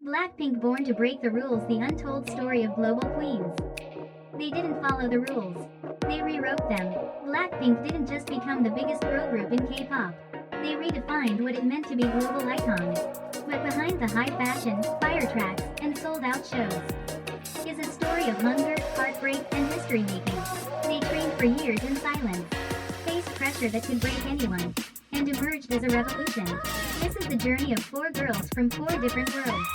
Blackpink born to break the rules, the untold story of global queens. They didn't follow the rules. They rewrote them. Blackpink didn't just become the biggest girl group in K-pop. They redefined what it meant to be global icon. But behind the high fashion, fire tracks, and sold-out shows is a story of hunger, heartbreak, and history-making. They trained for years in silence, faced pressure that could break anyone, and emerged as a revolution. This is the journey of four girls from four different worlds,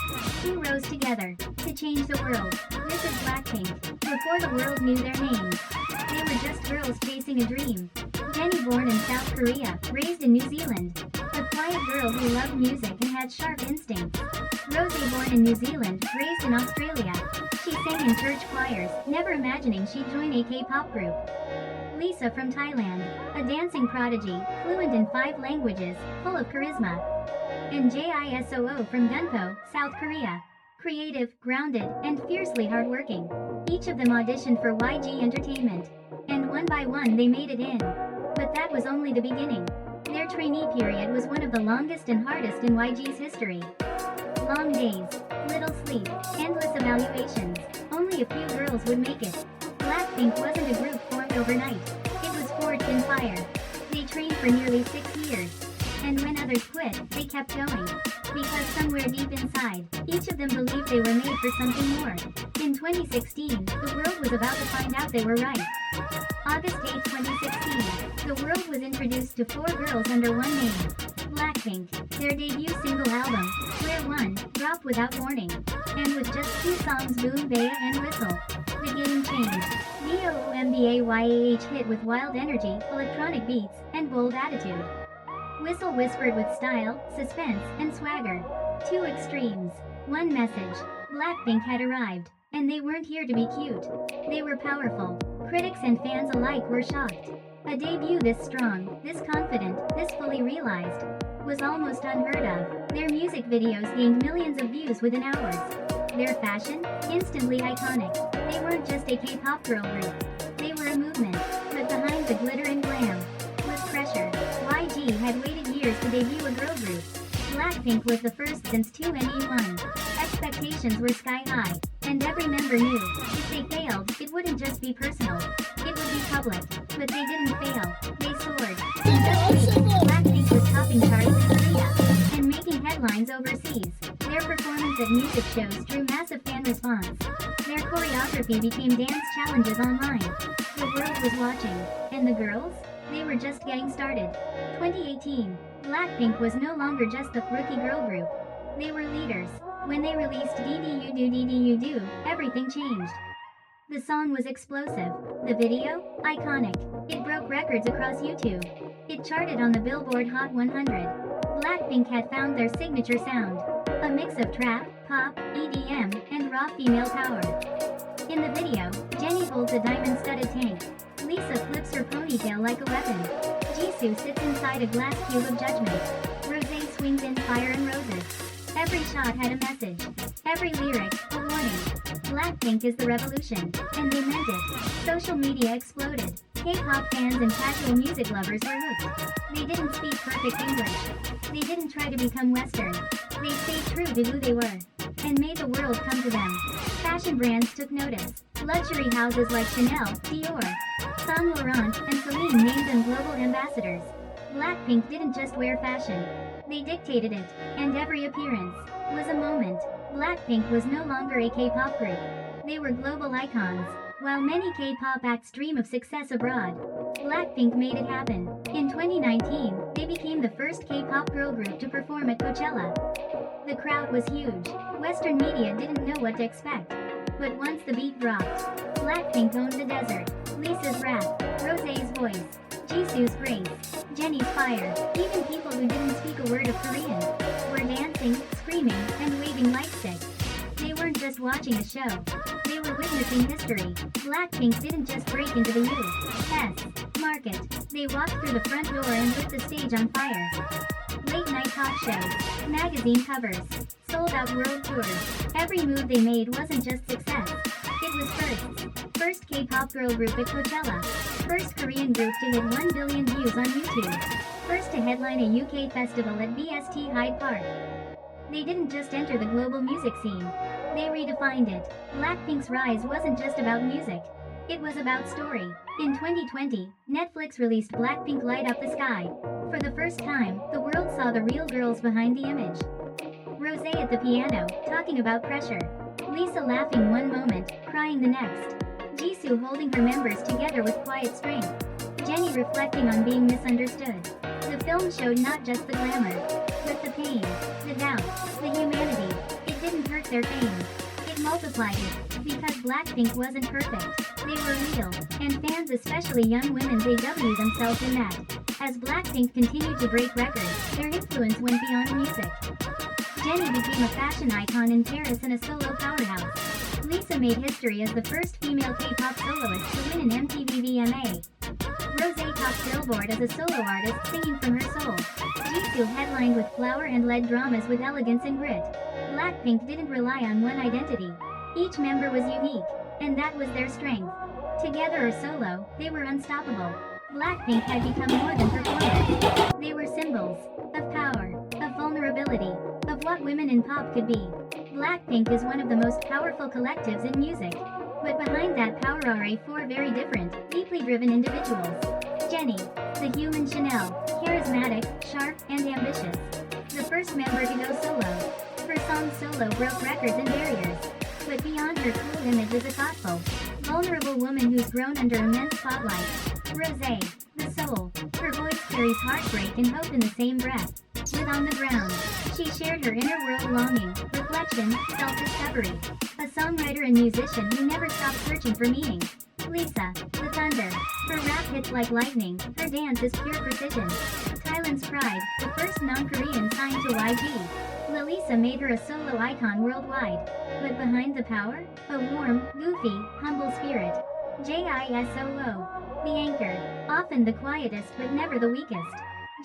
who rose together to change the world. This is Blackpink, before the world knew their names. They were just girls chasing a dream. JENNIE, born in South Korea, raised in New Zealand, a quiet girl who loved music and had sharp instincts. ROSÉ, born in New Zealand, raised in Australia. She sang in church choirs, never imagining she'd join a K-pop group. Lisa, from Thailand, a dancing prodigy, fluent in 5 languages, full of charisma. And JISOO, from Untold, South Korea, creative, grounded, and fiercely hardworking. Each of them auditioned for YG Entertainment, and one by one they made it in. But that was only the beginning. Their trainee period was one of the longest and hardest in YG's history. Long days, little sleep, endless evaluations. Only a few girls would make it. Blackpink wasn't a group formed overnight. It was forged in fire. They trained for nearly 6 years. And when others quit, they kept going. Because somewhere deep inside, each of them believed they were made for something more. In 2016, the world was about to find out they were right. August 8, 2016, the world was introduced to 4 girls under one name, Blackpink. Their debut single album, Where One, dropped without warning. And with just 2 songs, Boom Baya and Whistle, the game changed. BOOMBAYAH hit with wild energy, electronic beats, and bold attitude. Whistle whispered with style, suspense, and swagger. 2 extremes. One message. Blackpink had arrived, and they weren't here to be cute. They were powerful. Critics and fans alike were shocked. A debut this strong, this confident, this fully realized, was almost unheard of. Their music videos gained millions of views within hours. Their fashion? Instantly iconic. They weren't just a K-pop girl group. They were a movement. But behind the glitter and glam was pressure. YG had waited years to debut a girl group. Blackpink was the first since 2NE1. Expectations were sky high, and every member knew, if they failed, it wouldn't just be personal. It would be public. But they didn't fail. They soared. In just weeks, Blackpink was topping charts in Korea and making headlines overseas. Their performance at music shows drew massive fan response. Their choreography became dance challenges online. The world was watching. And the girls? They were just getting started. 2018, Blackpink was no longer just the rookie girl group. They were leaders. When they released DDU Do, everything changed. The song was explosive. The video? Iconic. It broke records across YouTube. It charted on the Billboard Hot 100. Blackpink had found their signature sound. A mix of trap, pop, EDM, and raw female power. In the video, JENNIE holds a diamond-studded tank. Lisa flips her ponytail like a weapon. JISOO sits inside a glass cube of judgment. ROSÉ swings in fire and roses. Every shot had a message. Every lyric, a warning. Blackpink is the revolution, and they meant it. Social media exploded. K-pop fans and casual music lovers were hooked. They didn't speak perfect English. They didn't try to become Western. They stayed true to who they were, and made the world come to them. Fashion brands took notice. Luxury houses like Chanel, Dior, Saint Laurent, and Celine named them global ambassadors. Blackpink didn't just wear fashion. They dictated it, and every appearance was a moment. Blackpink was no longer a K-pop group. They were global icons. While many K-pop acts dream of success abroad, Blackpink made it happen. In 2019, they became the first K-pop girl group to perform at Coachella. The crowd was huge. Western media didn't know what to expect. But once the beat dropped, Blackpink owned the desert. Lisa's rap, ROSÉ's voice, JISOO's grace, JENNIE's fire. Even people who didn't speak a word of Korean were dancing, screaming, and waving light sticks. They weren't just watching a show. They were witnessing history. Blackpink didn't just break into the U.S. market. They walked through the front door and lit the stage on fire. Late-night talk shows, magazine covers, sold-out world tours. Every move they made wasn't just success. It was first. First K-pop girl group at Coachella. First Korean group to hit 1 billion views on YouTube. First to headline a UK festival at BST Hyde Park. They didn't just enter the global music scene. They redefined it. Blackpink's rise wasn't just about music. It was about story. In 2020, Netflix released Blackpink Light Up the Sky. For the first time, the world saw the real girls behind the image. Rosé at the piano, talking about pressure. Lisa laughing one moment, crying the next. JISOO holding her members together with quiet strength. JENNIE reflecting on being misunderstood. The film showed not just the glamour, but the pain, the doubt, the humanity. It didn't hurt their fame. It multiplied it, because Blackpink wasn't perfect. They were real, and fans, especially young women, they W themselves in that. As Blackpink continued to break records, their influence went beyond music. JENNIE became a fashion icon in Paris and a solo powerhouse. Lisa made history as the first female K-pop soloist to win an MTV VMA. Rosé topped Billboard as a solo artist singing from her soul. JISOO headlined with Flower and led dramas with elegance and grit. Blackpink didn't rely on one identity. Each member was unique, and that was their strength. Together or solo, they were unstoppable. Blackpink had become more than performers. They were symbols of power, of vulnerability, of what women in pop could be. Blackpink is one of the most powerful collectives in music. But behind that power are four very different, deeply driven individuals. JENNIE, the human Chanel, charismatic, sharp, and ambitious. The first member to go solo. Her song Solo broke records and barriers. But beyond her cool image is a thoughtful, vulnerable woman who's grown under immense spotlight. Rosé, the soul. Her voice carries heartbreak and hope in the same breath. With On the Ground, she shared her inner world longing, reflection, self-discovery. A songwriter and musician who never stopped searching for meaning. Lisa, the thunder. Her rap hits like lightning, her dance is pure precision. Thailand's Pride, the first non-Korean signed to YG. Lisa made her a solo icon worldwide. But behind the power, a warm, goofy, humble spirit. JISOO, the anchor, often the quietest but never the weakest.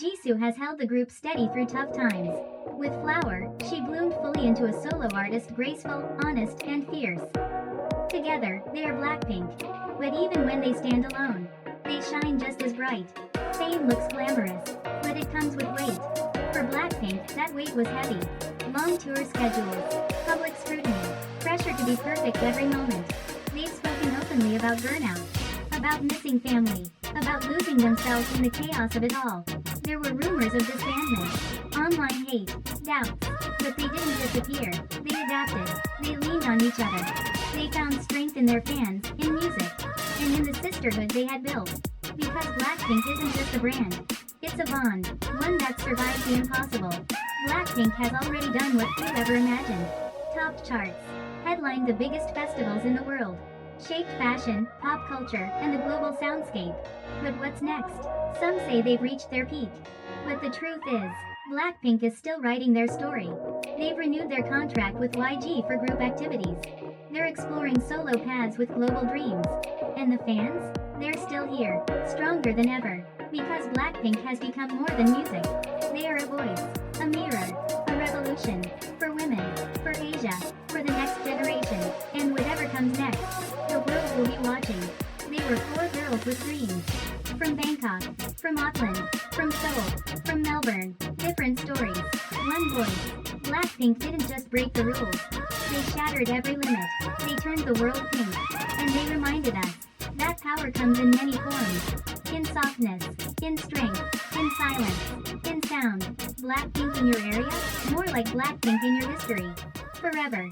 JISOO has held the group steady through tough times. With Flower, she bloomed fully into a solo artist, graceful, honest, and fierce. Together, they are Blackpink. But even when they stand alone, they shine just as bright. Fame looks glamorous, but it comes with weight. For Blackpink, that weight was heavy. Long tour schedules, public scrutiny, pressure to be perfect every moment. They've spoken openly about burnout, about missing family, about losing themselves in the chaos of it all. There were rumors of disbandment, online hate, doubts, but they didn't disappear. They adapted, they leaned on each other. They found strength in their fans, in music, and in the sisterhood they had built. Because Blackpink isn't just a brand, it's a bond, one that survives the impossible. Blackpink has already done what few ever imagined. Topped charts, headlined the biggest festivals in the world, shaped fashion, pop culture, and the global soundscape. But what's next? Some say they've reached their peak. But the truth is, Blackpink is still writing their story. They've renewed their contract with YG for group activities. They're exploring solo paths with global dreams. And the fans? They're still here, stronger than ever. Because Blackpink has become more than music. They are a voice, a mirror, a revolution. For women, for Asia, for the next generation. And whatever comes next, the world will be watching. They were four girls with dreams. From Bangkok, from Auckland, from Seoul, from Melbourne. Different stories, one voice. Blackpink didn't just break the rules. They shattered every limit. They turned the world pink. And they reminded us that power comes in many forms. In softness, in strength, in silence, in sound. Blackpink in your area? More like Blackpink in your history. Forever.